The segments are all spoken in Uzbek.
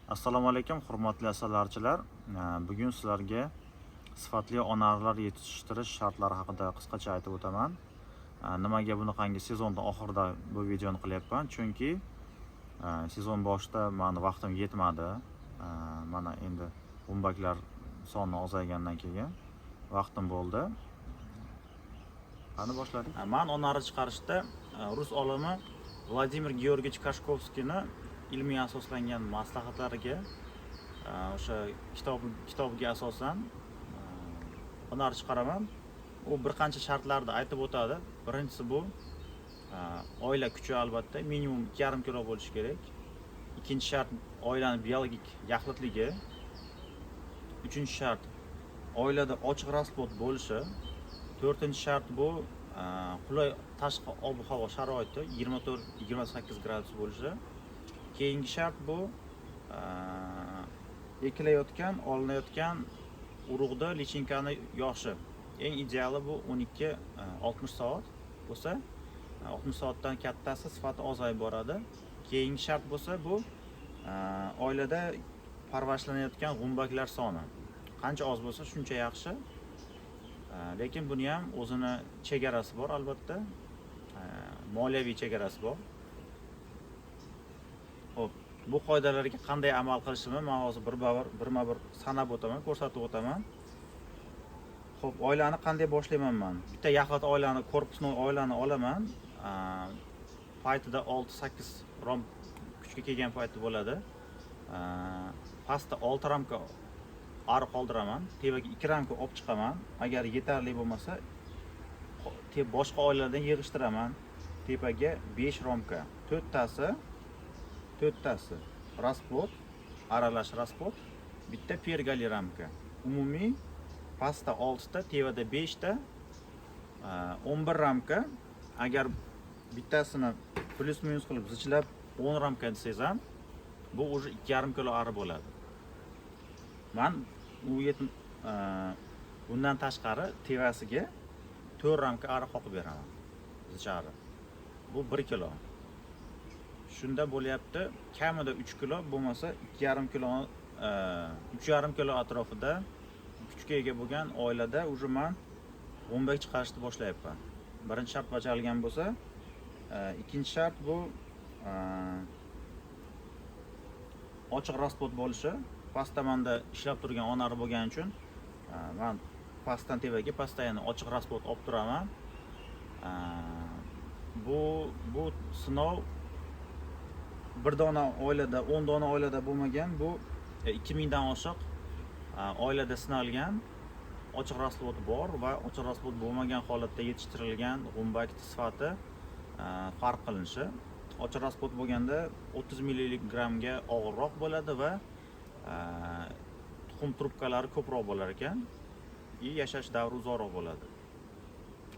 Assalomu alaykum, hurmatli asalarichilar. Bugun sizlarga sifatli onarilar yetishtirish shartlari haqida qisqacha aytib o'taman. Nimaga bunaqangi sezonning oxirida bu videoni qilyapman? Chunki sezon boshida meni vaqtim yetmadi. Mana endi gumbaklar soni ozaygandan keyin vaqtim bo'ldi. Qani boshladik. Men onari chiqarishda rus olimi Vladimir Georgiyevich Kashkovskiyni ilmiy asoslangan maslahatlariga o'sha kitobiga asosan onar chiqaraman. U bir qancha shartlarni aytib o'tadi. Birinchisi bu oila kuchi albatta minimum 2,5 kilo bo'lishi kerak. Ikkinchi shart oilaning biologik yaxlitligi. Uchinchi shart oilada ochiq rasplod bo'lishi. To'rtinchi shart bu qulay tashqi ob-havo sharoiti 24-28 gradus bo'lishi. Keyingi shart bu ekilayotgan, olinayotgan urug'da lichinkani yoshi. Eng ideali bu 12-60 soat bo'lsa, 60 soatdan kattasi sifati ozayib boradi. Keyingi shart bo'lsa bu oilada parvarishlanayotgan g'umbaklar soni. Qancha oz bo'lsa shuncha yaxshi. Lekin buni ham o'zini chegarasi bor albatta. Moliyaviy chegarasi bor. Xo'p, bu qoidalarga qanday amal qilishimni men hozir birma-bir sanab o'taman, ko'rsatib o'taman. Xo'p, oilani qanday boshlayman men? Bitta yaxlit oilani, korpusni oilani olaman. Paytida 6-8 rom kuchga kelgan payti bo'ladi. Pastda 6 ramka ari qoldiraman, tevaga 2 ramka olib chiqaman. Agar yetarli bo'lmasa, boshqa oilalardan yig'ishtiraman. Tepaga 5 ramka, 4tasi rasplod, aralash rasplod, bitta pergali ramka. Umumiy pastda 6 ta, tevada 5 ta, 11 ramka. Agar bittasini plus minus qilib zichlab 10 ramka desangiz ham, bu уже 2,5 kilo ari bo'ladi. Men bundan tashqari tevasiga 4 ramka ari qoqib beraman. Zichari. Bu 1 kilo. Shunda bo'lyapti, kamida 3 kilo, bo'lmasa 2,5 kilo, 3,5 kilo atrofida kuchga ega bo'lgan oilada уже men g'umbak chiqarishni boshlayapman. Birinchi shart bajarilgan bo'lsa, ikkinchi shart bu ochiq rasplod bo'lishi. Pastda menda ishlab turgan onari bo'lgani uchun men pastdan tevaga, pastdan yana ochiq rasplod olib turaman. Bu sinov bir dona oilada, 10 dona oilada bo'lmagan, bu 2000 dan oshiq oilada sinalgan ochiq rasplod bor va ochiq rasplod bo'lmagan holatda yetishtirilgan g'umbak sifati farq qilinishi. Ochiq rasplod bo'lganda 30 mg og'irroq bo'ladi va tuxum trubkalari ko'proq bo'lar ekan, yashash davri uzoqroq bo'ladi.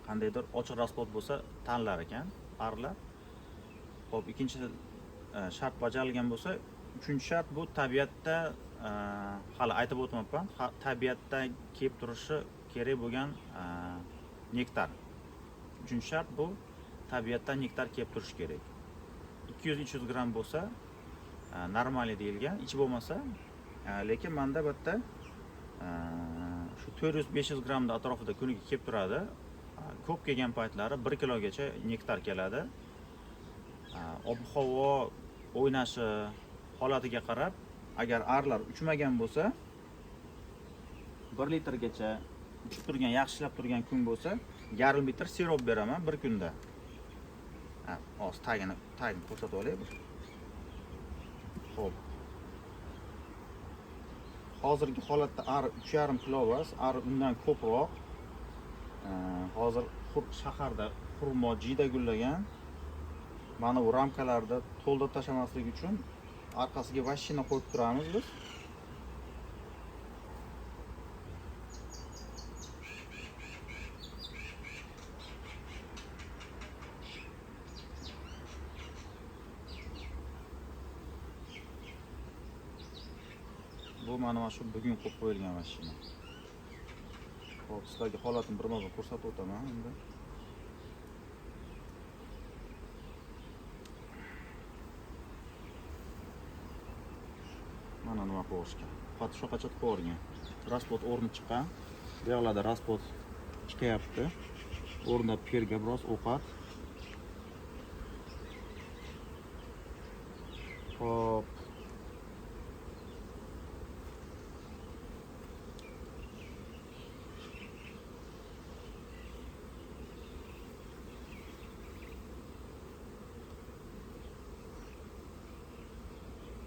Qandaydir ochiq rasplod bo'lsa tanlar ekan arilar. Xo'p, ikkinchi shart bajarilgan bo'lsa, uchinchi shart bu tabiatda hali aytib o'tmayapman, tabiatda kelib turishi kerak bo'lgan nektar. Uchinchi shart bu tabiatdan nektar kelib turishi kerak. 200-300 gram bo'lsa normal deyilgan, ichi bo'lmasa, lekin menda bitta shu 400-500 gramda atrofida kuniga kelib turadi. Ko'p kelgan paytlari 1 kilogacha nektar keladi. Ob-havo o'ynashi holatiga qarab, agar arilar uchmagan bo'lsa, 1 litrgacha uchib turgan, yaxshilab turgan kun bo'lsa, 1,5 litr sirop beraman bir kunda. Hozir tagini ko'rsatib olaylik. Xo'p. Hozirgi holatda ari 3,5 kilo emas, ari undan ko'proq. Hozir shaharda xurmo jiyda gullagan. Mana bu ramkalarda to'ldirib tashlamaslik uchun orqasiga vashina qo'yib turamiz biz. Bu mana shu bugun qo'yib qo'yilgan vashina. Xo'p, sizlarga holatini birma-bir ko'rsatib o'taman endi. mana nima qo'yishgan. Faqat shunaqa qo'ygan. Rasplot o'rni chiqqan. Bu yoqlarda rasplot chiqyapti. O'rnida perga biroz ovqat. Hop.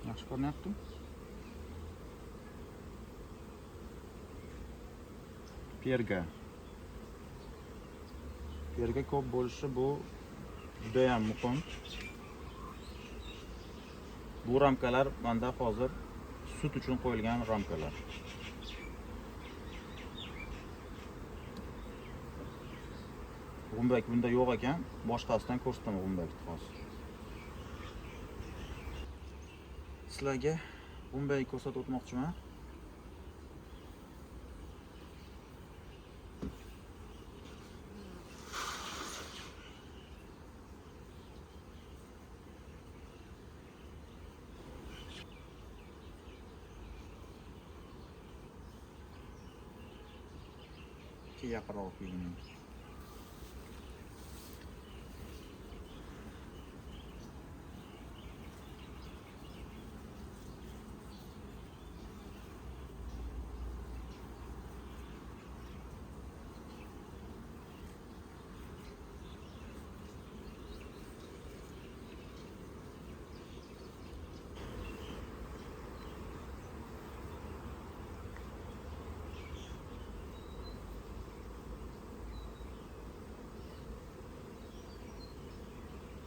Yaxshi ko'ryapti. Perga ko'p bo'lishi bu juda ham muhim. Bu ramkalar menda hozir sut uchun qo'yilgan ramkalar. G'umbak bunda yo'q ekan, boshqasidan ko'rsataman g'umbakni hozir. Sizlarga g'umbakni ko'rsatib o'tmoqchiman. Yaqinroq keling.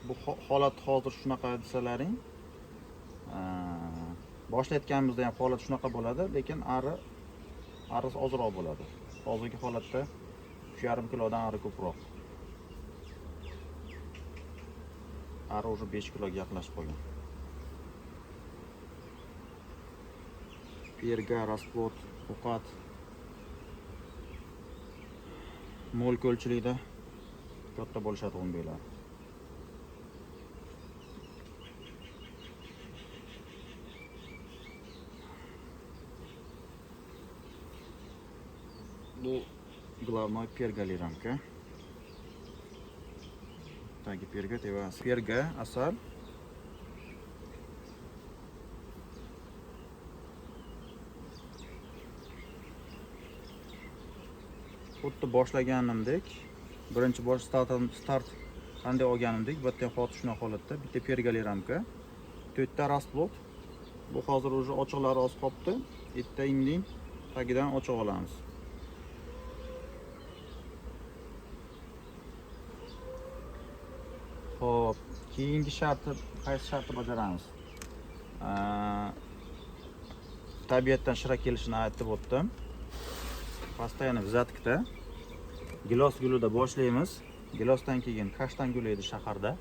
Bu holat hozir shunaqa desalaring, boshlayotganimizda ham holat shunaqa bo'ladi, lekin arisi ozroq bo'ladi. Hozirgi holatda 3,5 kilodan ari ko'proq. Ari уже 5 kiloga yaqinlashib qolgan. Perga, rasplot, ovqat mol ko'lchilikda katta bo'lishadi g'umbaklar. Bu главной pergali ramka. Tagi perga tevas. Perga, asal. Xuddi boshlaganimdek, birinchi bosh start qanday olganimdek, bu yerda hozir shunaqa holatda bitta pergali ramka, 4 ta rasplot. Bu hozir уже ochiqlari oz qolibdi. Bitta indin tagidan ochiq olamiz. Hop, keyingi sharti qaysi shartni bajaramiz? Tabiatdan shira kelishini aytib o'tdim. Постоянно взяткada gilos gulida boshlaymiz. Gilosdan keyin kashtan gullaydi shaharda.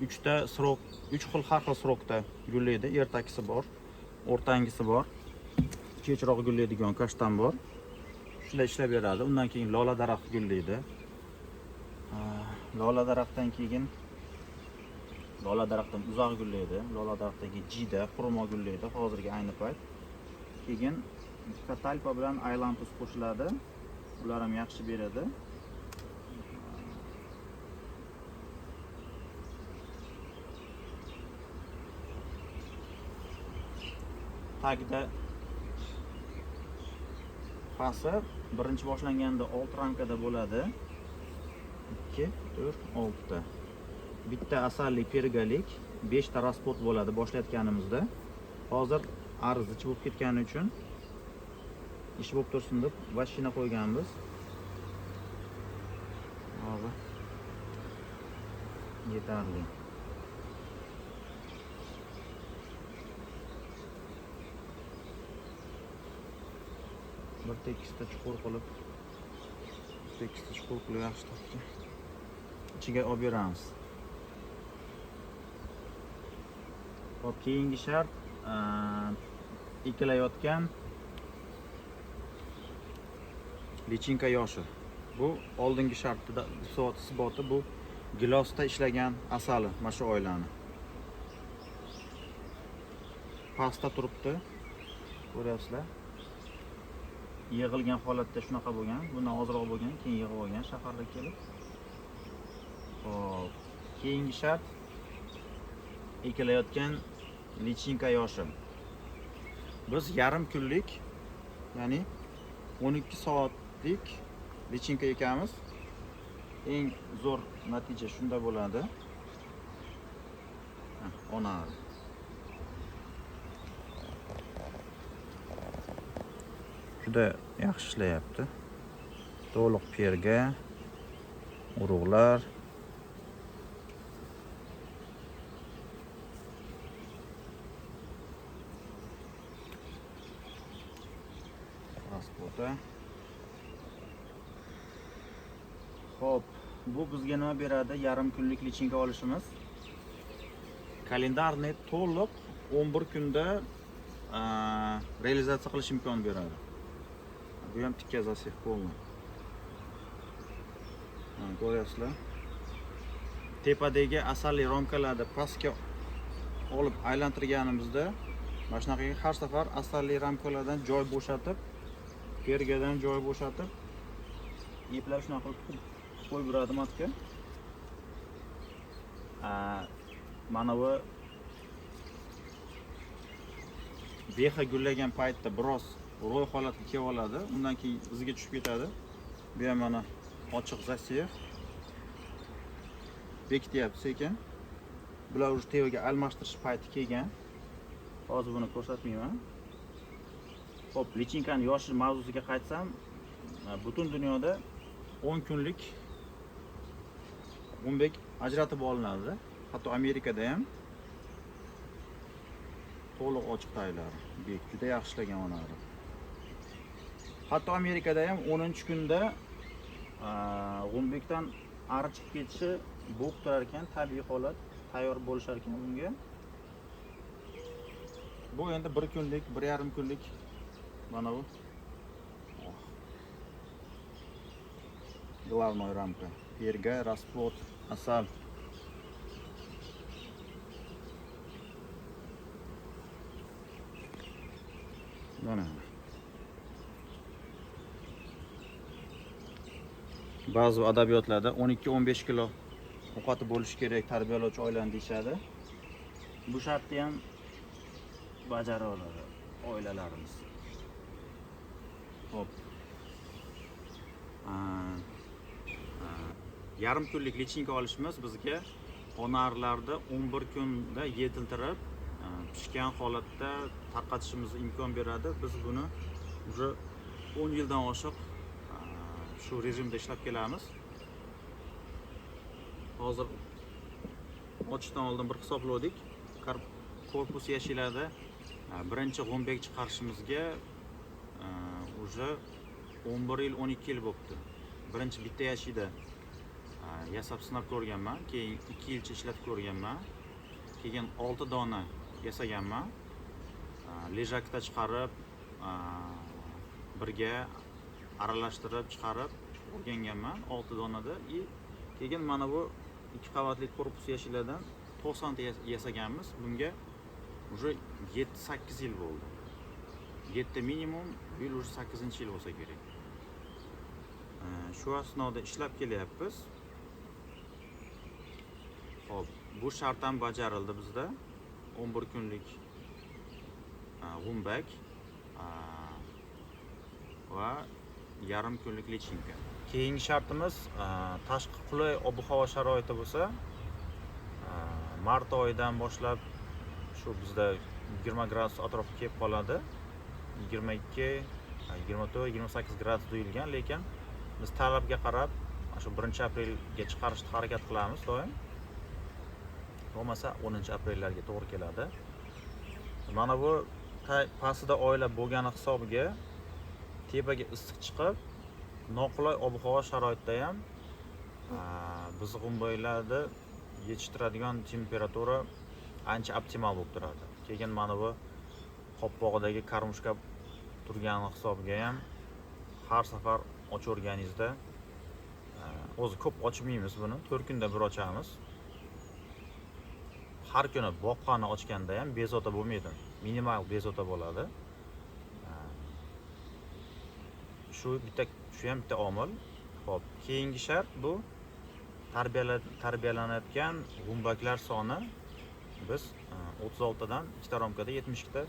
3 xil har xil srokda gullaydi. Ertakisi bor, o'rtangisi bor, kechroq gullaydigan kashtan bor. Shular ishlab beradi. Undan keyin lola daraxt gullaydi. Lola daraxtdan keyin lola daraxtdan uzoq gullaydi. Lola daraxtdan keyin jida, xurmo gullaydi hozirgi ayni payt. Keyin katalpa bilan aylantus qo'shiladi. Ular ham yaxshi beradi. Tagida pasi birinchi boshlanganda 6 ramkada bo'ladi. 2, 4, 6 ta. Bitta asallik pergalik, 5 ta rasplot bo'ladi boshlayotganimizda. Hozir arzichi bo'lib ketgani uchun ish bo'lib tursin deb vashina qo'yganmiz. Hozir yetarli. Bir tekisda chuqur qilib, yaxshi topdi. Ichiga olib beramiz. Hop, keyingi shart ekilayotgan lichinka yoshi. Bu oldingi shartida isboti bu gilosda ishlagan asali, mana shu oilani. Pastda turibdi. Ko'ryapsizlar? Yig'ilgan holatda shunaqa bo'lgan, bundan ozroq bo'lgan, keyin yig'ib olgan shaharga kelib. Hop, keyingi shart ekilayotgan lichinka yoshi. Biz yarim kunlik, ya'ni 12 soatlik lichinka ekamiz. Eng zo'r natija shunda bo'ladi. Ona juda yaxshi ishlayapti. To'liq perga, urug'lar. Transporta. Xo'p, bu bizga nima beradi? Yarim kunlik lichinka olishimiz. Kalendarniy to'liq 11 kunda realizatsiya qilish imkon beradi. Bu ham tikka zasih polni. Ko'ryapsizlar? Tepadagi asalli ramkalarni pastga olib aylantirganimizda mana shunaqaga har safar asalli ramkalardan joy bo'shatib, pergadan joy bo'shatib, iplar shunaqa qilib qo'yib beradi matga. Mana bu beha gullagan paytda biroz ro'y holatga kelib oladi, undan keyin iziga tushib ketadi. Bu ham mana ochiq zasih. Bekityapti sekin. Bular уже tevaga almashtirish payti kelgan. Hozir buni ko'rsatmayman. Xo'p, lichinkaning yoshi mavzusiga qaytsam, butun dunyoda 10 kunlik gumbek ajratib olinadi. Hatto Amerikada ham to'liq ochiq taylari. Bek juda yaxshi ishlagan onari. Hatto Amerikada ham 10-kunda gumbekdan ari chiqib ketishi bo'lib turar ekan, tabiiy holat, tayyor bo'lishar ekan bunga. Bu endi 1 kunlik, 1,5 kunlik mana bu. Главная рамка. Перга, расплод, asal. Mana. Ba'zi adabiyotlarda 12-15 kilo ovqati bo'lishi kerak tarbiyalovchi oilani deyshadi. Bu shartni ham bajara oladi oilalarimiz. Hop. Yarim kunlik lichinka olishimiz bizga onarlarda 11 kunda yetiltirib, pishgan holatda tarqatishimizga imkon beradi. Biz buni уже 10 yildan oshiq shu rejimda ishlab kelamiz. Hozir ochishdan oldin bir hisobladik. Korpus yashilada birinchi gumbek chiqarishimizga уже 11 yil, 12 yil bo'libdi. Birinchi bitta yashida yasab sinab ko'rganman, keyin 2 yilcha ishlatib ko'rganman. Keyin 6 dona yasaganman. Lejakda chiqarib, birga aralashtirib chiqarib o'rganganman 6 donada. Keyin mana bu 2 qavatli korpus yashilardan 90 ta yasaganmiz. Bunga уже 7-8 yil bo'ldi. 7 minimum, bu yil уже 8-yil bo'lsa kerak. Shu asnoda ishlab kelyapmiz. Hop, bu shart ham bajarildi bizda. 11 kunlik gumbak va yarim kunlik lichinka. Keyingi shartimiz tashqi qulay ob-havo sharoiti bo'lsa, mart oyidan boshlab shu bizda 20 gradus atrofga kelib qoladi. 22, 24, 28 gradus deyilgan, lekin biz talabga qarab shu 1-aprelga chiqarishga harakat qilamiz doim. Bo'lmasa 10-aprellarga to'g'ri keladi. Mana bu pastida oila bo'lgani hisobiga tepaga issiq chiqib, noqulay ob-havo sharoitida ham biz gumbaklarni yetishtiradigan temperatura ancha optimal bo'lib turadi. Keyin mana bu qopqog'idagi karmushka turgani hisobiga ham har safar ochaverganingizda o'zi ko'p ochmaymiz buni, 4 kunda bir ochamiz. Har kuni boqqani ochganda ham bezovta bo'lmaydi. Minimal bezovta bo'ladi. shu ham bitta omil. Xo'p, keyingi shart bu tarbiyalanayotgan g'umbaklar soni. Biz 36 dan ikkita ramkada 72 ta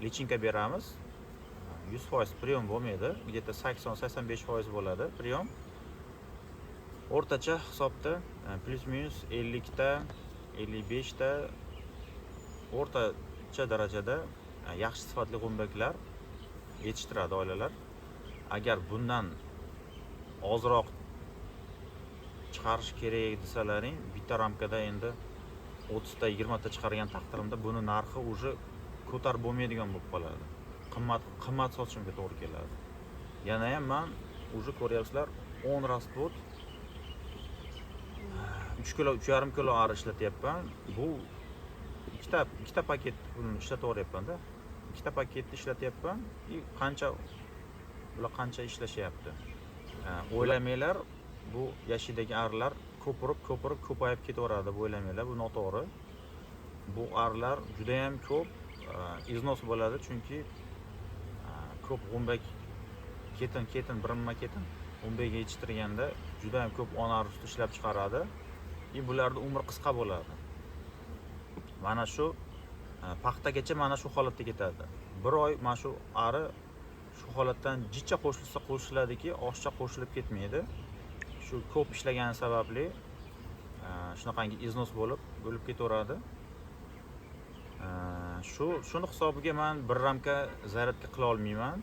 lichinka beramiz. 100% priyom bo'lmaydi. Где-то 80-85% bo'ladi priyom. O'rtacha hisobda plus minus 50 ta, 55 ta o'rtacha darajada yaxshi sifatli g'umbaklar yetishtiradi oilalar. Agar bundan ozroq chiqarish kerak desalaring, bitta ramkada endi 30 ta, 20 ta chiqargan taqdirimda buni narxi уже ko'tarib bo'lmaydigan bo'lib qoladi. Qimmat sotishimga to'g'ri keladi. Yana ham men уже ko'ryapsizlar 10 rasplot 3 kilo, 3,5 kilo ari ishlatyapman. Bu ikkita paket pulni ishlataveryapman-da. Ikkita paketni ishlatyapman. Bular qancha ishlashyapti. O'ylamanglar, bu yashidagi arilar ko'payib ketaveradi deb o'ylamanglar, bu noto'g'ri. Bu arilar juda ham ko'p iznos bo'ladi, chunki ko'p g'umbak ketin g'umbakga yetishtirganda juda ham ko'p ona ari suti ishlab chiqaradi. Bularda umri qisqa bo'ladi. Mana shu paxtagacha mana shu holatda ketadi. Bir oy mana shu ari shu holatdan jicha qo'shiladiki, oshcha qo'shilib ketmaydi. Shu ko'p ishlagani sababli shunaqangi iznos bo'lib ketaveradi. Shuni hisobiga men bir ramka zaryadka qila olmayman.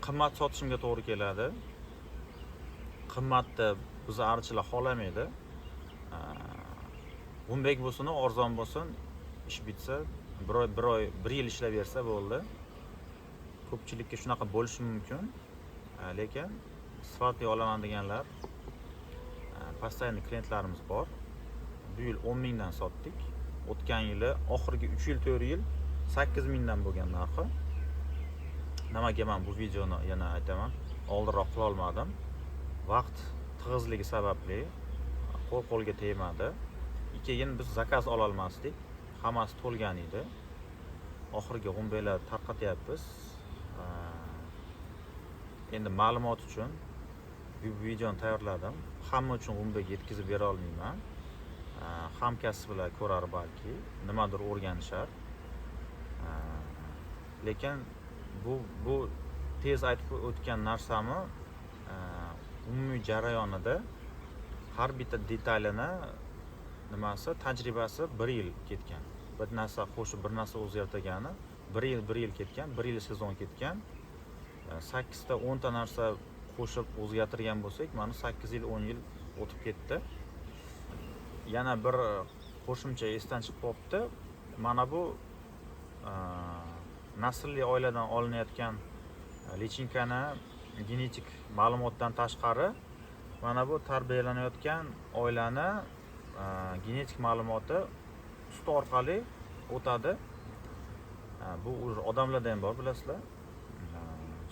Qimmat sotishimga to'g'ri keladi. Qimmatni biz arichilar xohlamaydi. G'umbak bo'lsin, arzon bo'lsin, ish bitsa, bir yil ishlab bersa bo'ldi. Ko'pchilikka shunaqa bo'lishi mumkin. Lekin sifatli olaman deganlar постоянный klientlarimiz bor. Bu yil 10 mingdan sotdik. O'tgan yili oxirgi 3 yil, 4 yil 8 mingdan bo'lgan narxi. Nimaga men bu videoni yana aytaman, oldinroq qila olmadim. Vaqt tig'izligi sababli qo'lga tegmadi. Keyin biz zakaz ola olmasdik. Hammasi to'lgan edi. Oxirgi g'umbaklarni tarqatyapmiz. Endi ma'lumot uchun bu videoni tayyorladim. Hamma uchun g'umbak yetkazib bera olmayman. Hamkasblar ko'rar balki, nimadir o'rganishar. Lekin bu tez aytib o'tgan narsamni umumiy jarayonida har bitta detaylini tajribasi 1 yil ketgan. Bir narsa qo'shib, bir narsa o'zgartirgani 1 yil ketgan, 1 yil sezon ketgan. 8 ta 10 ta narsa qo'shib o'zgartirgan bo'lsak, mana 8 yil, 10 yil o'tib ketdi. Yana bir qo'shimcha esdan chiqib qolibdi. Mana bu naslli oiladan olinayotgan lichinkani genetik ma'lumotdan tashqari mana bu tarbiyalanayotgan oilani genetik ma'lumoti sut orqali o'tadi. Bu odamlarda ham bor, bilasizlar.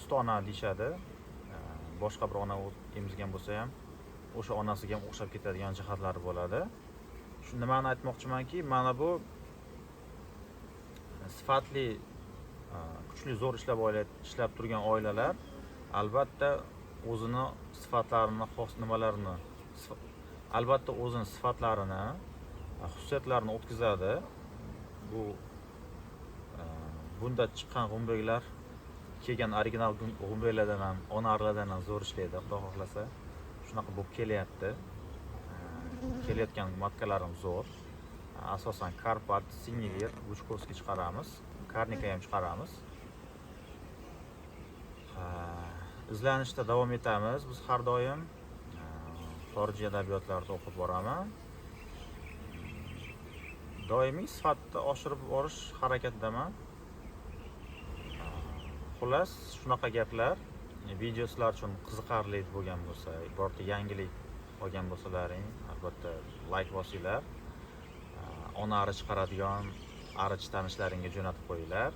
Sut ona deyishadi. Boshqa bir ona emizgan bo'lsa ham o'sha onasiga ham o'xshab ketadigan jihatlari bo'ladi. Shu nimani aytmoqchimanki, mana bu sifatli, kuchli, zo'r ishlab turgan oilalar albatta o'zini sifatlarini, sifatlarini, xususiyatlarini o'tkazadi. Bunda chiqqan g'umbaklar kelgan original g'umbaklardan ham, ona arilardan ham zo'r ishlaydi, xudo xohlasa. Shunaqa bo'lib kelyapti. Kelayotgan matkalarimiz zo'r. Asosan Karpat, Sinivir, Buchkovskiy chiqaramiz, Karnika ham chiqaramiz. Izlanishda davom etamiz. Biz har doim xorijiy adabiyotlarni o'qib boraman. Doimiy sifatni oshirib borish harakatidaman. Xullas, shunaqa gaplar. Video sizlar uchun qiziqarli bo'lgan bo'lsa, birorta yangilik olgan bo'lsalaring, albatta like bosinglar. Ona ari chiqaradigan arichi tanishlaringga jo'natib qo'yinglar.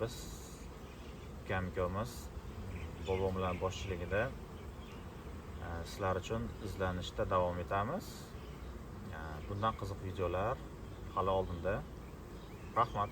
Biz ukamiz bobom bilan boshchiligida sizlar uchun izlanishda davom etamiz. Bundan qiziq videolar hali oldinda. Rahmat.